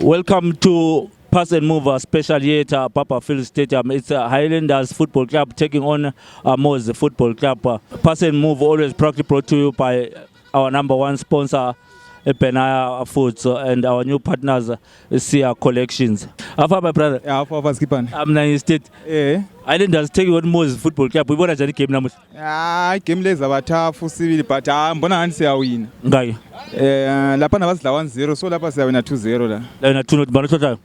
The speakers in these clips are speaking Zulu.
Welcome to Pass and Move, a special here at Papa Phil Stadium. It's Highlanders Football Club taking on Moz Football Club. Pass and Move always proudly brought to you by our number one sponsor, Penaya Foods, and our new partners, Sia Collections. Afa, my brother. Yeah, Afa Skipan. I'm Nine State. Highlanders taking on Moz Football Club. We want to game namuhla. Game lezi abathafu sibili but mbona ngani siyawina. Ngayo. Lapha nabazidla 1-0 so lapha siyawina 2-0 la. La na 2-0 bana hlohla.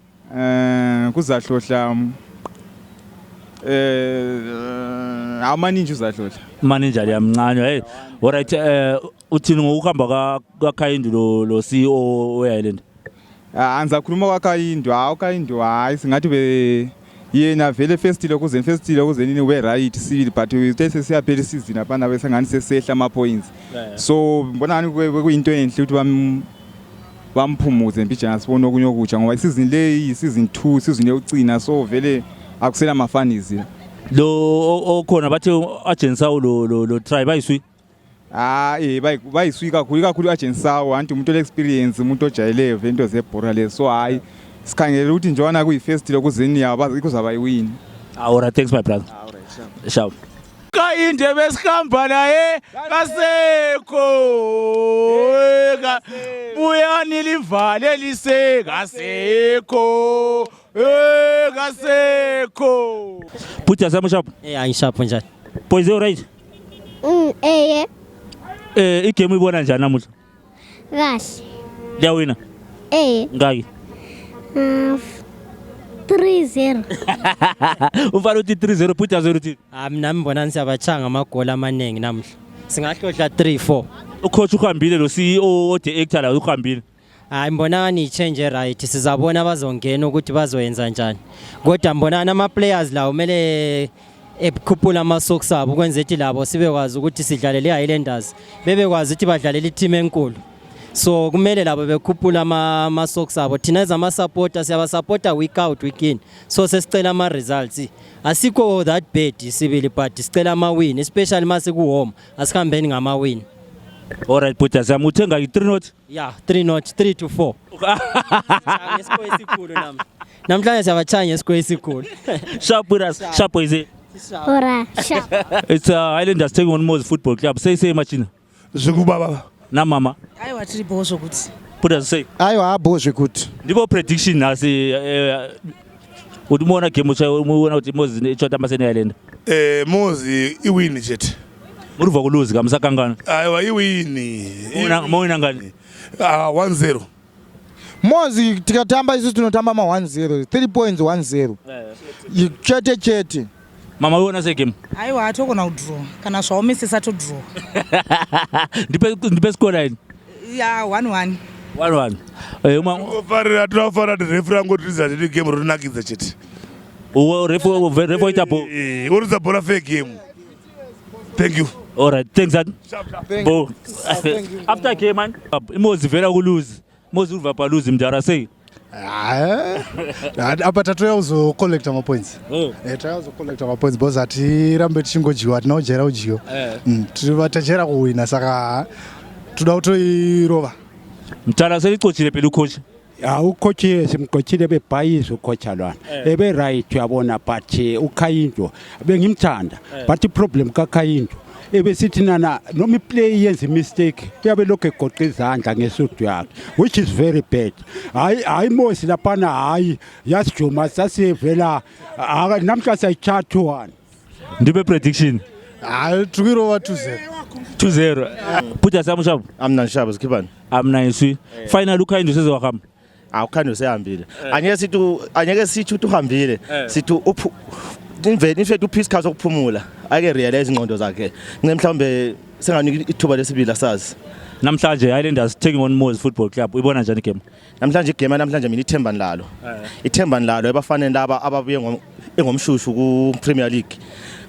Kuzahlohla amaninji uzahlohla. Manager yamncane. Hey, alright, uthini ngokuhamba kaKhayindu lo CEO weIsland? Angizakhuluma kwaKhayindu hayi singathi be yena vele festile kuze nini we right sibili but uthe siyaphela isizini apana bese ngani sesehla ama points. So ngibona ngani kuyinto enhle ukuthi bamphumuze mbijana sibone okunye okutsha ngoba isizini le season 2 season yocina so vele akusela amafanizi lo okhona bathe agensawo lo try bayiswi bayiswi kakhulu agensawo anti umuntu ole-experience umuntu ojayeleyo vele into zebhora lezo so hayi sikhangele ukuthi njengoba kuyifestile kuzeni yabo kuzaba iwin. Alright, thanks my brother. Alright, sure. Kayinde besihamba naye kasekho buyani livale lise kasekho kasekho Putha samushap angishapo njani boys alright igame ibona njani namuhla kahle liyawina ngaki 3-0 ufana uthi 3-0 Putha 0-3 mina mbona siyabachanga amagoli amaningi namhla singahlohla 3-4 ucoach uhambile lo CEO ode actor la uhambile mbona ni change right sizabona abazongena ukuthi bazoyenza njani kodwa mbona ama players la kumele ekhuphula ama-socks abo ukwenza ukuthi labo sibekwazi ukuthi sidlalele iHighlanders bebekwazi ukuthi badlalele i-team enkulu so kumele labo bekhuphula ama-socks abo thina ezama-supporter siyabasupporta week out week in so sesicela ama-results asikho that bad sibili but sicela ama-win especially mase ku-home asihambeni ngama-win. Alright Putha samuthenga i-3-0 yeah 3-0 3-4 ngesikole esikhulu namhlanje siyabachanga ngesikole esikhulu sharp with us sharp boys ora sharp it's Highlanders taking on Moz Football Club say machina zikubaba na mama hayi wathi bozo ukuthi Putha say ayiwa bozo ukuthi ndibo prediction nasi udumona game ubona ukuthi Moz ichota amaseni eIsland Mozi iwini jet muruva kuluzi kamsa kangana ayiwa iwini mona ngani 1-0 Mozi tikatamba isu tunotamba ama 1-0 3 points 1-0 chete mama wona se game hayi wathi okona udraw kana zwaomisa to draw ndipe score line ya 1-1 uma ufarira tunafara referee ngotiza kuti game runakidza chete referee itapo uriza bola fair game. Thank you. All right, thanks that. Thank you. After game man Mozi vela kulose Mozi uva pa lose mjara say apa tatoya uzo collect ama points tatoya uzo collect ama points because ati rambe tishingojiwa tinojera ujiyo tivatachera kuwina saka tuda kutoirova mtara sei coachile pelu coach ucoach simcoachile bebhayizo coach alwana ebe right uyabona but uKhayindu bengimthanda but problem kaKhayindu ebesithi nana noma iplay yenza mistake kuyabe lokho egoqa izandla ngesudu yakhe which is very bad hayi Mozi lapana hayi yasijuma sasivela namhla sayichat 1 ndibe prediction tukirova 2-0 Putha samushabo amna nshabo sikhipani amna iswi final uKhayindu sezohamba awukhandi usehambile anyeke sithi uhambile sithi imfethu uPeace ukuphumula ake realize ingqondo zakhe mhlawumbe senganika ithuba lesibili asazi namhlanje Highlanders taking on Moz Football Club uyibona njani igame namhlanje mina ithemba nilalo ebafanele laba ababuye engomshushu ku Premier League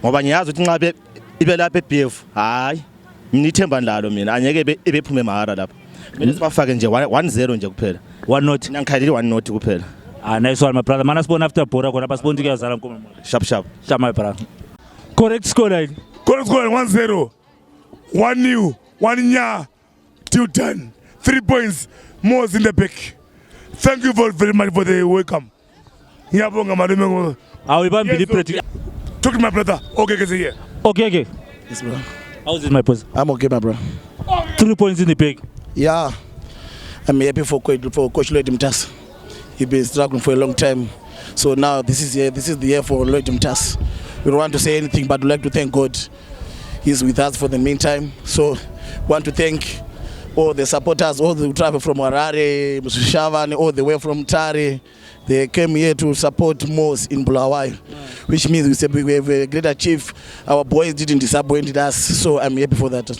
ngoba ngiyazi ukuthi nxa ibe lapha eBF hayi mina ithemba nilalo mina anyeke ebephume mahara lapha mina sibafake nje 1-0 nje kuphela 1-0 nangikhalile 1-0 kuphela nice one my brother mana sibona after bora khona basibona kuyazala mkomo sharp my brother correct score line 1-0 1-0 1 nya 2-10 3 points Moz in the back Thank you very much for the welcome. Ngiyabonga malume. Awuyibambile ipractice. Talk to my brother. Okay, here. Okay. Yes, bro. How's it, my boss? I'm okay, my bro. 3 points in the bag. Yeah. I'm happy for Coach Lloyd Mtas. He's been struggling for a long time. So now this is the year for Lloyd Mtas. We don't want to say anything, but we'd like to thank God. He's with us for the meantime. So want to thank all the supporters, all the travel from Harare, Mushavan, all the way from Tare. They came here to support Mos in Bulawayo, which means we have a great achieve. Our boys didn't disappoint us, so I'm happy for that.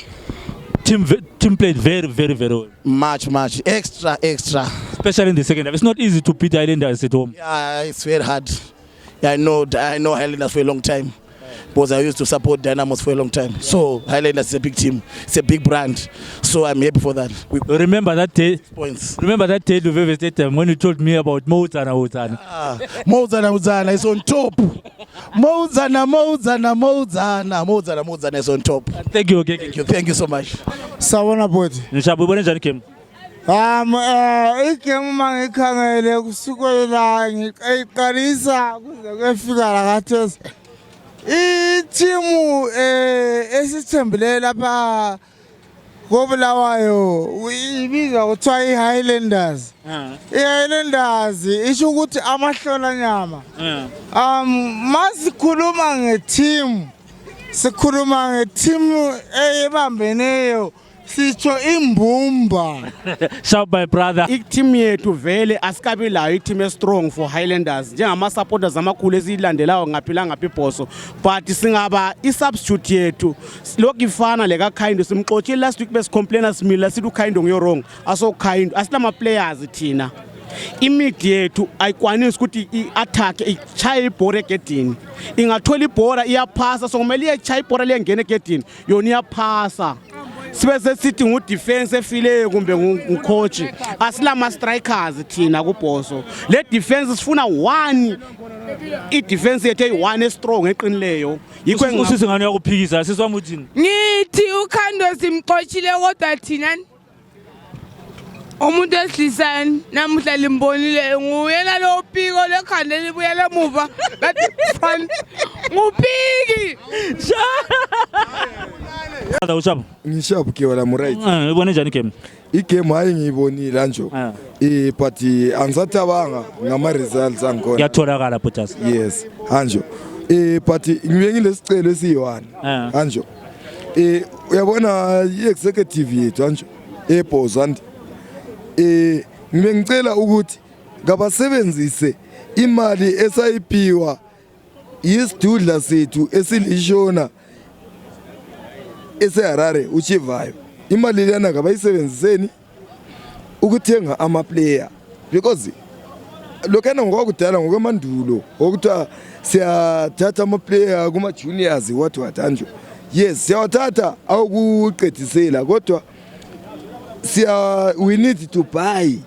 Team played very well. Much extra. Especially in the second half. It's not easy to beat Highlanders at home. Yeah, it's very hard. Yeah, I know Highlanders for a long time. Because I used to support Dynamos for a long time. So Highlanders is a big team. It's a big brand. So I'm happy for that. Remember that day? Points. Remember that day Luveve Stadium when you told me about Mozana. Mozana is on top. Mozana is on top. Thank you, okay. Thank you so much. Sawona bodi. Nishabubona njani game? Igame mangikhangele kusukela ngiqalisa kuze kufika la khathesi. Ithimu esithembele lapha koBulawayo ibizwa kuthiwa iHighlanders. iHighlanders isho ukuthi amahlola nyama. Masikhuluma ngeteam sikhuluma ngeteam eyibambeneyo sitho imbumba. Shout my brother. Team yethu vele asikabi layo team strong for Highlanders njengama supporters amakhulu esilandelayo ngaphilanga phibhoso but singaba isubstitute yethu lokifana leka Khayendo simxotshe last week besicomplaina simila sithi uKhayendo ngiyowrong aso Khayendo asilama players thina imid yethu ayikwanisi ukuthi iattack ichaye ibhora egedini ingathola ibhora iyaphasa so kumele iyachaye ibhora lengene egedini yona iyaphasa sibe sesithi ngudefense efileyo kumbe ngucoach asilama strikers thina kubhoso le defense sifuna one idefense yethu eyi1 strong eqinileyo yikho usisi ngani yakuphikisa siswami uthini ngithi uKhando simxochile kodwa thina umuntu eslisani namuhla limbonile nguyena lo phiko lekhande libuye lemuva bathi fan ngupiki Ushabo Ngishabu ke wala muright ubone njani game igame hayi ngiyibonile anjo but angisathabanga ngama results angkhona yatholakala Bottas yes anjo but ngibengile sicelo esiyi1 anjo uyabona iexecutive yethu anjo eBozandi ngibengicela ukuthi ngabasebenzise imali esayiphiwa yisidudla sethu esilishona eseHarare uchivayo imali lena ngabayisebenziseni ukuthenga ama player because lokana ngokudala ngokwemandulo ukuthiwa siyathatha ama player kuma juniors what anjo yes siyawathatha awukuqedisela kodwa we need to buy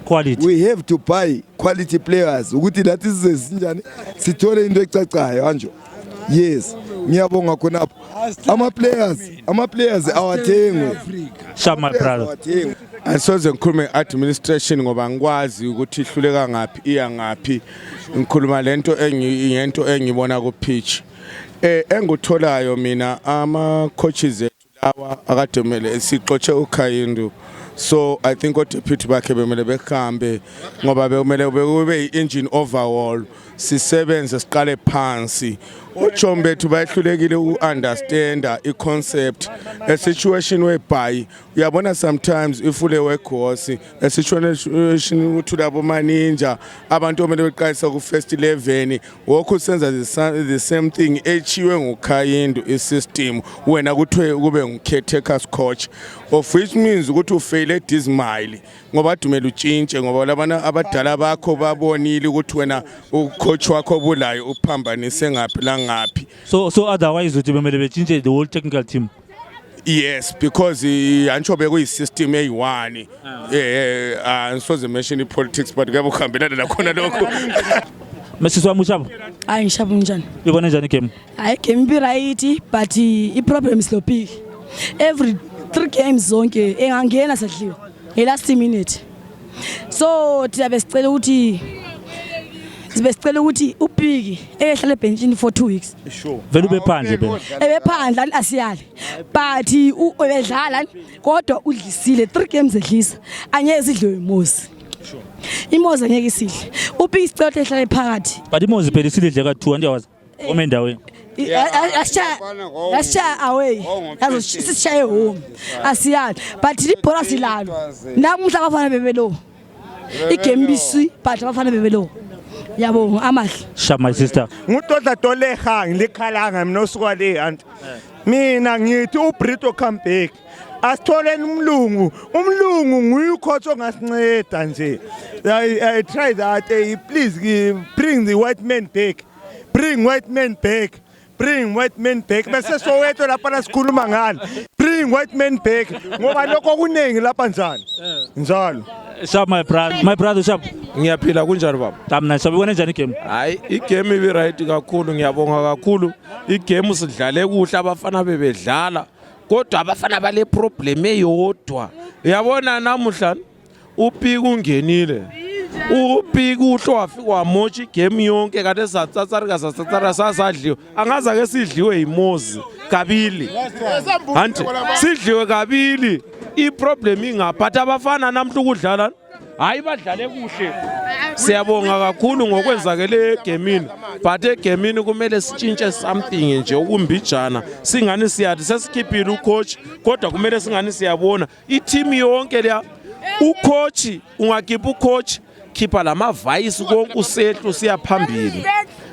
quality. We have to buy quality players ukuthi lathi sizenjani sithole into ecacayo anjo yes ngiyabonga khonapho ama players awathengwe Shout my brother. Asoze ngikhulume administration ngoba ngikwazi ukuthi ihluleka ngapi iya ngapi ngikhuluma lento engibona ku pitch engutholayo mina ama coaches ethu lawa akademele esixoxe uKhayendo so I think what deputy bakhe bemele behambe ngoba bekumele kube engine overhaul sisebenze siqale phansi uJombe bethu bayihlulekile uunderstanda iconcept a situation whereby uyabona sometimes ifule wegosi a situation uthi labo manager abantu omele beqalisa ku first 11 wokho senza the same thing echiwe nguKhayendo isystem wena kuthiwe kube ngukettekers coach of which means ukuthi ufail dismile ngoba dumela utshintshe ngoba labana abadala bakho babonile ukuthi wena ucoach wakho bulayo uphambanise ngaphi la ngaphi so otherwise uthi bemele betshintshe the whole technical team yes because antsho bekuyi system eyi1 angisoze mention politics but ngabe ukhambelana nakhona lokho Mrs. Wamushabo hayi ngishabo njani ubona njani game hayi game be right but I problem is lophiki every 3 games zonke engangena sedliwa ngelast minute So thiyabe sicela ukuthi upiki ehlala ebenchini for 2 weeks. Sure. Vele ube phandle bena. Ebephandla asiyali. But ubedlala kodwa udlisile 3 games edlisa. Angeke sidliwe iMosi. Sure. iMosi angeke isidle. Upiki sicela ehlala ephakathi. But iMosi phela isidle ka2 andiyawazi. Omendaweni. Asha away. Yazo sishaye home. Asiyali. But ibhola silalo. Namhla abafana bebelo. Igame bisi but abafana bebelo. Yabo amahle. Sharp my sister. Ngutodla toleha ngilikhalanga mina osuka le anti. Mina ngithi uBrito come back. Asitholeni umlungu nguye ucoach ongasinceda nje. I try that please bring the white man back. Bring white man back. Bring white man back. Bese Soweto lapha nasikhuluma ngalo. Bring white man back. Ngoba lokho kunengi lapha njani. Njalo. Sharp my brother Sharp. Ngiyaphila kunjani baba? Tamna Sharp ubona njani igame? Hayi igame ibi right kakhulu ngiyabonga kakhulu. Igame sidlale kuhle abafana bebedlala. Kodwa abafana bale problem eyodwa. Uyabona namuhla uPiki ungenile. UPiki uhlo wafika wamotsha igame yonke kade satsatsarika sasadliwe. Angaza ke sidliwe iMosi kabili. Anti sidliwe kabili. Iproblem ingaphatha abafana namhla ukudlala hayi badlale kuhle siyabonga kakhulu ngokwenzakele egemini but egemini kumele sitshintshe something nje ukumbijana singani siyathi sesikhiphile ucoach kodwa kumele singani siyabona i-team yonke leya ucoach ungakhipha ucoach khipha lama vice konke usehlo siyaphambili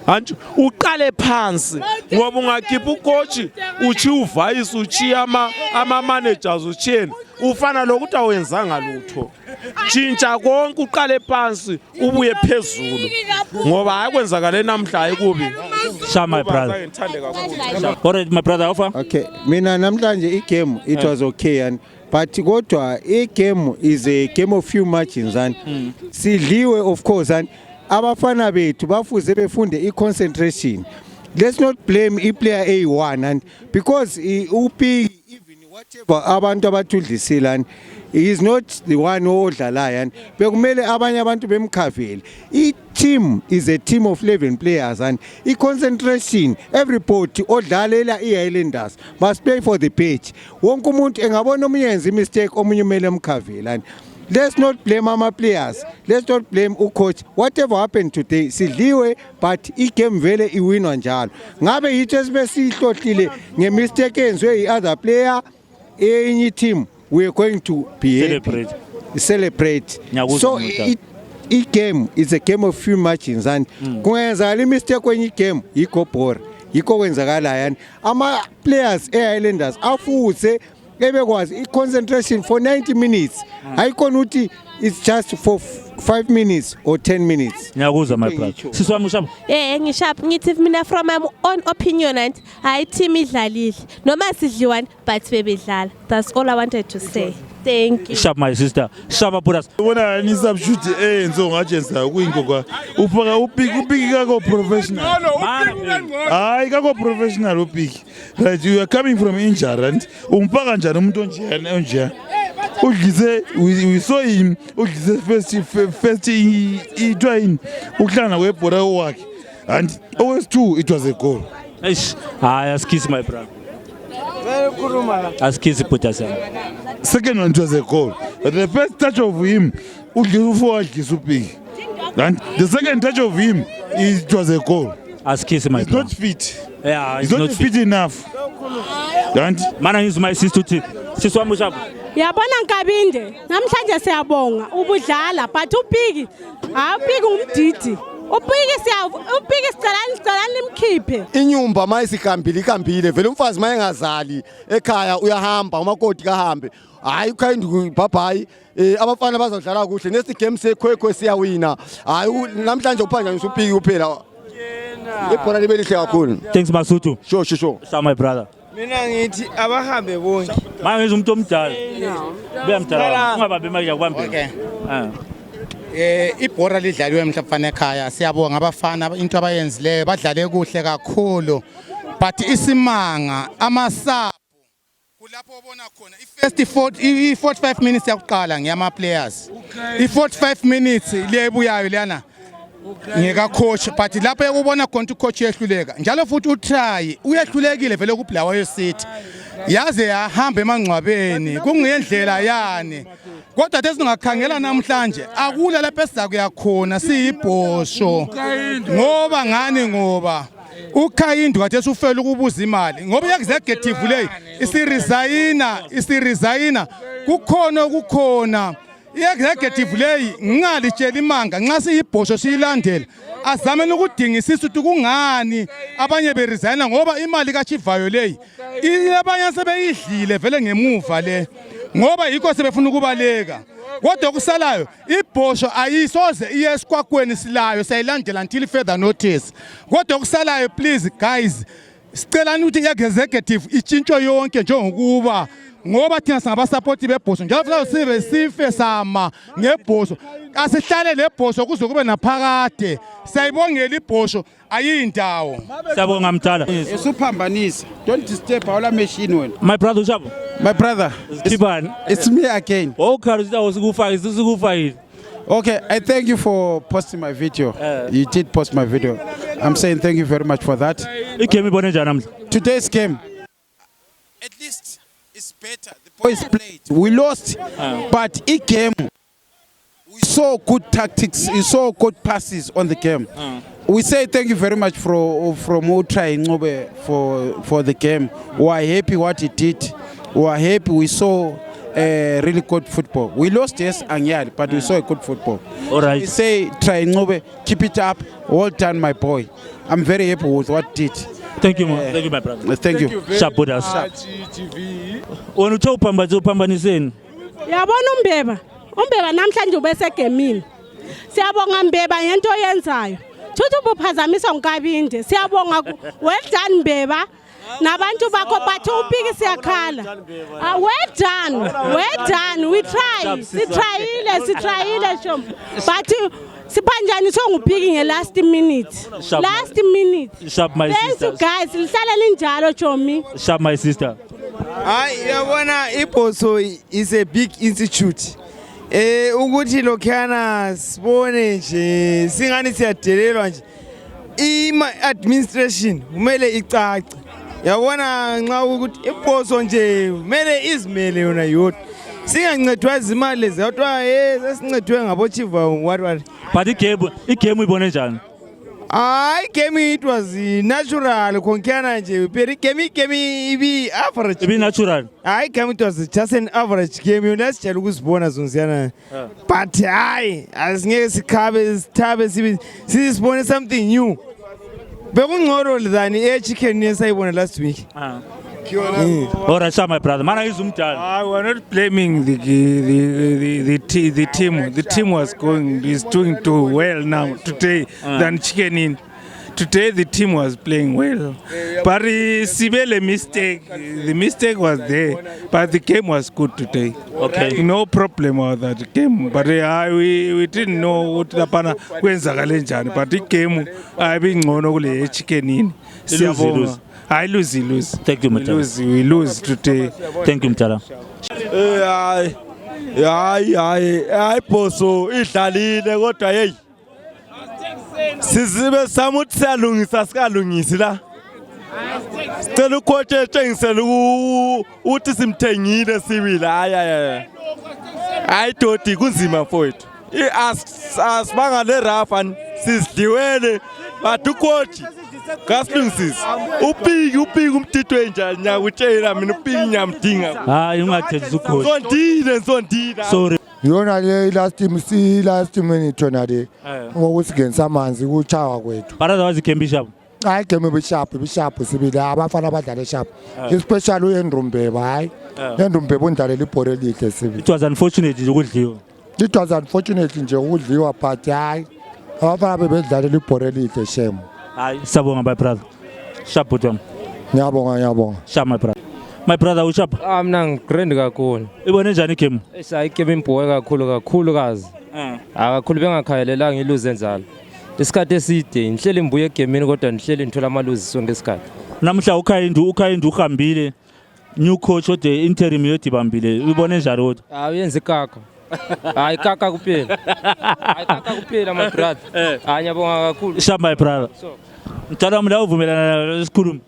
Anju uqale phansi ngoba ungakhipha ucoach uchi uvice uchi ama managers ucheni ufana lokuthi awenzanga lutho tshintsha konke uqale phansi ubuye phezulu ngoba hayikwenzakala namhla ekubi Sharp my brother. Alright my brother offer. Okay mina namhlanje igame it was okay and but kodwa igame is a game of few margins and sidliwe of course and abafana bethu bafuze befunde i-concentration. Let's not blame i-player A1 and because uPiki even whatever abantu abathudlisile and he is not the one odlalayo and bekumele abanye abantu bemkhavele. I-team is a team of 11 players and i-concentration everybody odlalela i-Highlanders must play for the pitch. Wonke umuntu engabona omunye yenza mistake omunye umele emkhavele and let's not blame our players. Let's not blame ucoach. Whatever happened today, sidliwe but igame vele iwinwa njalo. Ngabe yithi esibesihlohlile ngemistake enziwe i-other player enye team we are going to be celebrate. So i-game is a game of few matches and kungenzakala imistake kwenye igame yikho bora. Yikho kwenzakalayo and ama players e-Highlanders afuze ebekwazi i-concentration for 90 minutes. Hayikhona uthi it's just for 5 minutes or 10 minutes. Ngiyakuzwa my brother. Siswami uShaba. Ngishap ngithi mina from my own opinion and hayi team idlalile. Noma sidliwani but bebedlala. That's all I wanted to say. Thank you. Sharp my sister. Shaba Buras. Ubona ni substitute enzo ngajenza kuyingoka. Upaka uPiki kako professional. Hayi kako professional uPiki. Right you are coming from injury and umpaka njani umuntu onje. Udlize we saw him udlize first train uhlana kwebhola wakhe and always two it was a goal. Askisi my brother. Askisi Putasam. Second one it was a goal. But the first touch of him udlize for uPiki. And the second touch of him it was a goal. Askisi my brother. Not fit. Yeah, he's not fit enough. And man is my sister too. Siswami uShaba. Yabona Nkabinde namhlanje siyabonga ubudlala but uPiki umdidi uPiki sicela nimkhiphe inyumba mayisikambile vele umfazi mayengazali ekhaya uyahamba umakoti kahambe hayi ukhayindi bye abafana bazodlala kuhle next game sekhwekwe siyawina hayi namhlanje uphanja uPiki kuphela ibhola libe lihle kakhulu. Thanks Masutu. Sure. Sir my brother. Mina ngithi abahambe bonke. Manje ngize umuntu omdala. Beyamdala. Ungababe manje kwambili. Ibhola lidlaliwe emhlabafana ekhaya siyabonga abafana into abayenzileyo badlale kuhle kakhulu but isimanga amasapu First i-45 minutes yakuqala ngiyama players. I-45 minutes lebuyayo lana ngeka coach but lapho yakubona khona coach yehluleka. Njalo futhi utry uyehlulekile vele kublawa yesithi. Yaze yahamba emangcwabeni kungiyendlela yani. Kodwa sesingakhangela namhlanje akula lapho esizakuya khona siyibhosho. Ngoba ngani ngoba uKhayindu kade usufela ukubuza imali ngoba i-executive leyi isiresigna kukhona i-executive leyi ngingalitshela imanga nxa siyibhosho siyilandela azameni ukudingisisa ukuthi kungani abanye beresigna ngoba imali kaChivayo leyi abanye sebeyidlile vele ngemuva le ngoba yikho sebefuna ukubaleka. Kodwa kusalayo ibhosho ayisoze iye esikwakweni silayo sayilandela until further notice. Kodwa kusalayo please guys sicelani ukuthi i-executive itshintsho yonke njengokuba ngoba thina singabasupport bebhosho njalo futhi sibe sife sama ngebhosho asihlale lebhosho kuze kube naphakade sayibongela ibhosho ayindawo. Siyabonga Mthala. Usuphambanisa. Don't disturb our machine wena. My brother Ushabo. My brother. It's me again. Okay, I thank you for posting my video. You did post my video. I'm saying thank you very much for that. Today's game, at least it's better. The boys played. We lost, but it game. We saw good tactics. We saw good passes on the game. We say thank you very much from Utrai for the game. We are happy what he did. We are happy we saw really good football. We lost, yes, but we saw a good football. All right. We say try keep it up. Well done, my boy. I'm very happy with what he did. Thank you, thank you, my brother. Thank you. Shabudas. Onucho upambaniseni. Yabona umbeba namhlanje ubesegemini. Siyabonga Mbeba ngento oyenzayo. Thuthi ubuphazamisa uNkabinde. Siyabonga well done Mbeba. Nabantu bakho bathi uPiki siyakhala. Well done. We try. Sitrayile shom. But sipanjani songuPiki ngelast minute. Last minute. Sharp my sister. Thanks you guys. Lihlala linjalo chomi. Sharp my sister. Yabona ibhoso is a big institute. Ukuthi lokhana sibone nje singani siyadelelwa nje. Administration kumele icace. Yabona nxa ukuthi ibhoso nje kumele izimele yona yodwa. Singancedwa izimali lezi kodwa sesincedwe ngabo Chivayo what. But igame ibone njani? Game it was natural konkiana nje but game ibi average. Ibi natural. Game it was just an average game. Let's tell ukusibona zonziyana. But asingeke sikhabe sithabe sibone something new. Bekungcoro than chicken nesayibona last week. All right, my brother. Mana izumdala. We are not blaming the team. The team is doing too well now today than chicken in. Today the team was playing well, but Sibele mistake. The mistake was there, but the game was good today. Okay, no problem with that game. But we didn't know what hapana kwenzakale njani. But the game ayibingcono kule chicken in. Lose. I lose. Thank you, Mthala. We lose today. Thank you, Mthala. Hayi boso idlalile kodwa hey sizibe samuthi siyalungisa sikalungisi la sicela ucoach etshengisele uthi simthengile sibile hayi dodi kunzima mfowethu asibanga le rafa sisidliwele but ucoach kasilungisisi upiki umtitwe njani nyakutshela mina upiki nyamdinga hayi ungathethi ucoach sondile sorry yona le last team enithona le ngokusingenisa amanzi kuchawa kwethu but otherwise game bishop hayi game bishop sibile abafana abadlala sharp especially uNdumbeba hayi uNdumbeba undlalela ibhola elihle sibile. It was unfortunate nje ukudliwa but hayi abafana bebedlalela ibhola elihle shame. Hayi sabonga my brother. Sharp button. Ngiyabonga. Sharp my brother. My brother uSharp. Mina ngigrand kakhulu. Ibone njani igame? Igame imboye kakhulu kazi. Akakhulu bengakhayelelanga iluze enzalo. Isikhathi eside ngihleli ngibuye egemini kodwa ngihleli ngithola amaluzi sonke isikhathi. Namhla uKhayindu uhambile. new coach ode interim yodibambile ubone njani kodwa? Uyenza ikaka. Hayi kaka kuphela. Hayi kaka kuphela my brother. Ngiyabonga kakhulu. Shamba my brother. Mtala mla uvumelana lesikhulumi.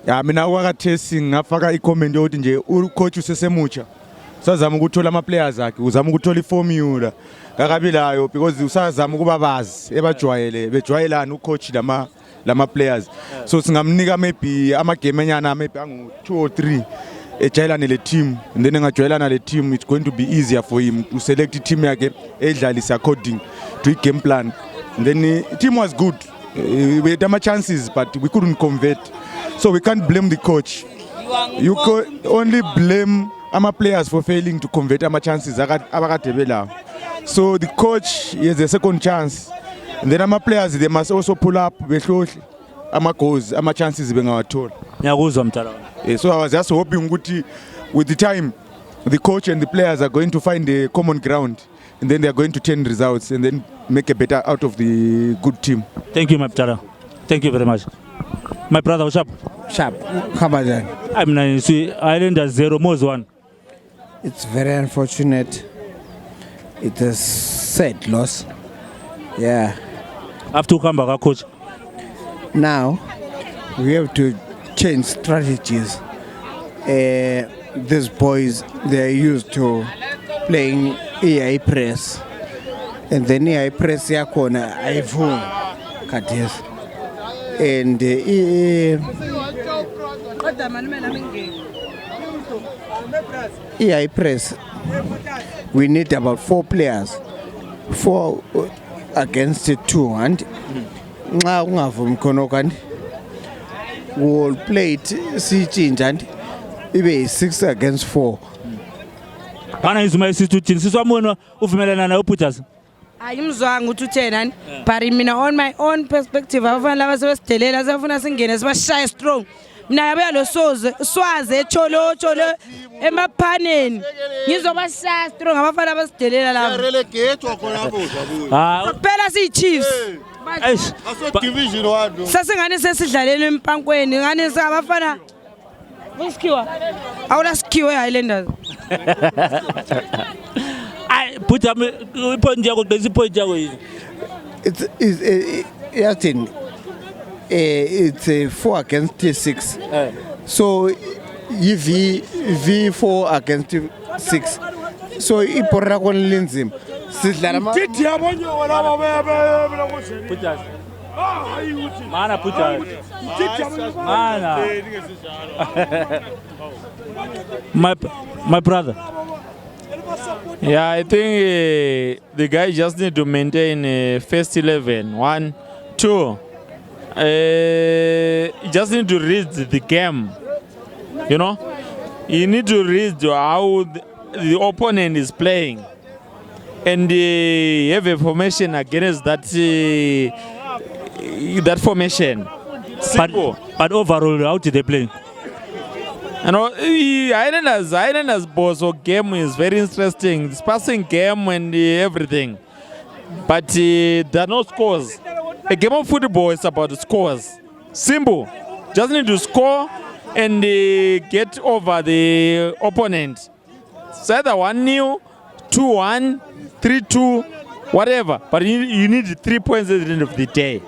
Ya mina kwakathesi ngafaka icomment yokuthi nje ucoach usesemutsha. Usazama ukuthola ama players akhe, uzama ukuthola iformula. Kakabilayo because usazama kuba bazi ebajwayele, bejwayelana ucoach lama players. So singamnika maybe ama game enyana maybe angu 2 or 3 ejayelana le team, and then engajwayelana le team, it's going to be easier for him to select the team yakhe edlalisa according to the game plan. And then the team was good. We had some chances but we couldn't convert. So we can't blame the coach. You could only blame our players for failing to convert our chances. So the coach has a second chance. And then our players, they must also pull up our goals, our chances being our tool. So I was just hoping with the time, the coach and the players are going to find a common ground. And then they are going to turn results and then make a better out of the good team. Thank you, my brother. Thank you very much. My brother, what's up? Sharp. Khabajan. I'm nice. Islanders 0, Moz 1. It's very unfortunate. It is sad loss. Yeah. Have to come back, coach. Now, we have to change strategies. These boys, they're used to playing EI press. And then EI press yakona ayivumi khathesi. And EI press, we need about 4 players, 4 against 2, and nxa ungavumi khonokho we'll play it sichinja and ibe 6 against 4. Bana izuma isituthini siswamona uvumelana na uPutas. Ayimzwanga ukuthi uthena but mina on my own perspective abafana laba sebesidelela sefuna singene sibashaya strong. Mina yabuya lo swaze echolo emaphaneni ngizobashaya strong abafana abasidelela laba. Relegate khona bo. Phela si Chiefs. Aso division 1. Sasingane sesidlalela empankweni ngane sabafana Uskiwa. Awula skiwa Highlanders. Ay put up point yakho bese point yakho yini. It's a 4 against 6. So V4 against 6. So iporra kon linzim. Sidlala Titi yabonye wala baba Putas. Mana Putas. Mana. My brother. Yeah, I think the guy just need to maintain first 11. 1, 2. You just need to read the game. You know, you need to read how the opponent is playing, and have a formation against that that formation. But overall, how did they play? You know, Islanders boss game is very interesting. It's passing game and everything, but there are no scores. A game of football is about scores. Simple. Just need to score and get over the opponent. It's either 1-0, 2-1, 3-2, whatever. But you need 3 points at the end of the day.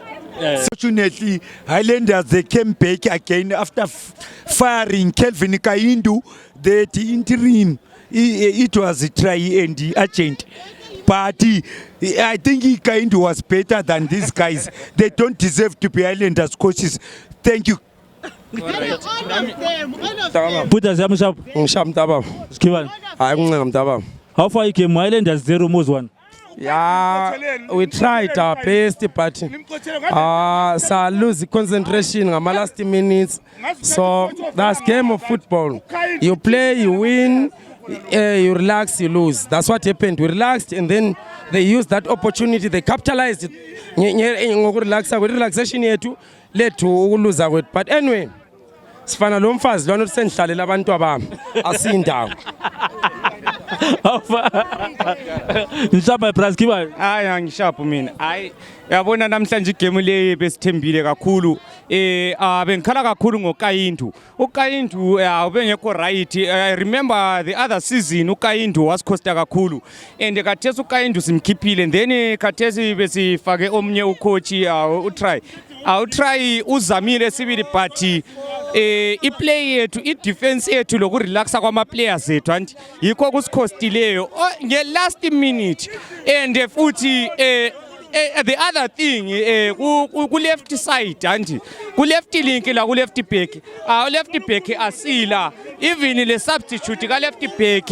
Fortunately, Highlanders, they came back again after firing Kelvin Kaindu, the interim. It was a try and the agent. But I think Kaindu was better than these guys. They don't deserve to be Highlanders coaches. Thank you. How far you came? Islanders 0, Moz 1. Yeah, we tried our best, but so lose concentration in my last minutes. So that's game of football. You play, you win, you relax, you lose. That's what happened. We relaxed, and then they used that opportunity. They capitalized it. Relaxation here too led to lose it. But anyway, sifana lo mfazi lona usenhlalela abantu abami asindawo. Nishapa prize kiba. Hayi angishapu mina. Hayi yabona namhlanje igame le besithembile kakhulu. Bengikhala kakhulu ngoKayindu. uKayindu ubengekho right. I remember the other season uKayindu wasikhosta kakhulu. And kathesi uKayindu simkhiphile then kathesi besifake omnye ucoach utry. Awutry uzamile sibili but iplay yethu idefense yethu lokurelaxa kwama players ethu anti yikho kusikhostileyo nge last minute and futhi the other thing ku left side anti ku left link la ku left back left back asila even le substitute ka left back